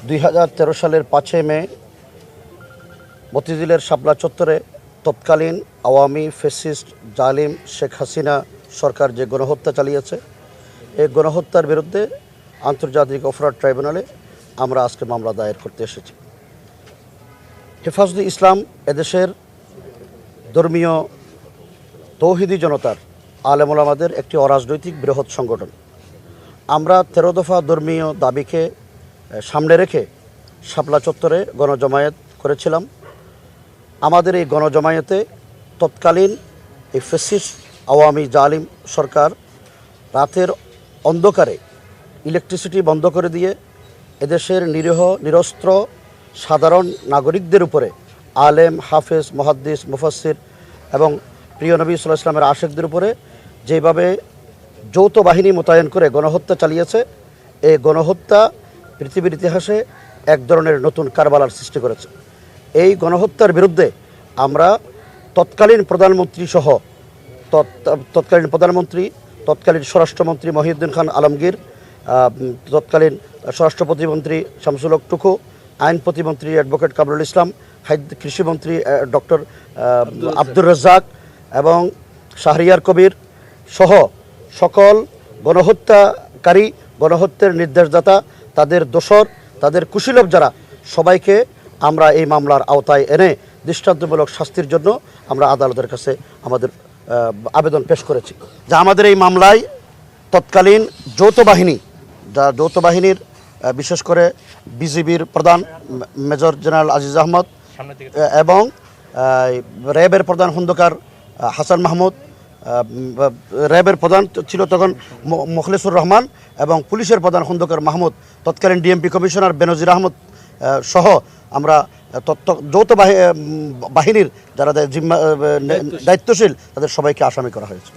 2013 সালের 5 মে মতিঝিলের শাপলা চত্বরে তৎকালীন আওয়ামী ফ্যাসিস্ট জালিম শেখ হাসিনা সরকার যে গণহত্যা চালিয়েছে, এই গণহত্যার বিরুদ্ধে আন্তর্জাতিক অপরাধ ট্রাইব্যুনালে আমরা আজকে মামলা দায়ের করতে এসেছি। হেফাজতে ইসলাম এদেশের ধর্মীয় তৌহিদি জনতার আলেম ওলামাদের একটি অরাজনৈতিক বৃহৎ সংগঠন। আমরা 13 দফা ধর্মীয় দাবিকে সামনে রেখে শাপলা চত্বরে গণজমায়েত করেছিলাম। আমাদের এই গণজমায়েতে তৎকালীন এই ফ্যাসিস্ট আওয়ামী জালিম সরকার রাতের অন্ধকারে ইলেকট্রিসিটি বন্ধ করে দিয়ে এদেশের নিরীহ নিরস্ত্র সাধারণ নাগরিকদের উপরে আলেম, হাফেজ, মুহাদ্দিস, মুফাসসির এবং প্রিয় নবী সাল্লাল্লাহু আলাইহি ওয়াসাল্লামের আশিকদের উপরে যেভাবে যৌথ বাহিনী মোতায়েন করে গণহত্যা চালিয়েছে, এই গণহত্যা পৃথিবীর ইতিহাসে এক ধরনের নতুন কারবালার সৃষ্টি করেছে। এই গণহত্যার বিরুদ্ধে আমরা তৎকালীন প্রধানমন্ত্রী সহ তৎকালীন প্রধানমন্ত্রী, তৎকালীন স্বরাষ্ট্রমন্ত্রী মহিউদ্দিন খান আলমগীর, তৎকালীন স্বরাষ্ট্র প্রতিমন্ত্রী শামসুল হক টুকু, আইন প্রতিমন্ত্রী অ্যাডভোকেট কামরুল ইসলাম, কৃষিমন্ত্রী ডক্টর আব্দুর রাজ্জাক এবং শাহরিয়ার কবির সহ সকল গণহত্যাকারী, গণহত্যার নির্দেশদাতা, তাদের দোসর, তাদের কুশীলব যারা, সবাইকে আমরা এই মামলার আওতায় এনে দৃষ্টান্তমূলক শাস্তির জন্য আমরা আদালতের কাছে আমাদের আবেদন পেশ করেছি। যা আমাদের এই মামলায় তৎকালীন যৌথ বাহিনীর বিশেষ করে বিজিবির প্রধান মেজর জেনারেল আজিজ আহমদ এবং র্যাবের প্রধান খন্দকার হাসান মাহমুদ, র্যাবের প্রধান ছিল তখন মুখলেসুর রহমান এবং পুলিশের প্রধান খন্দকার মাহমুদ, তৎকালীন ডিএমপি কমিশনার বেনজির আহমদ সহ আমরা যৌথ বাহিনীর যারা দায়িত্বশীল তাদের সবাইকে আসামি করা হয়েছে।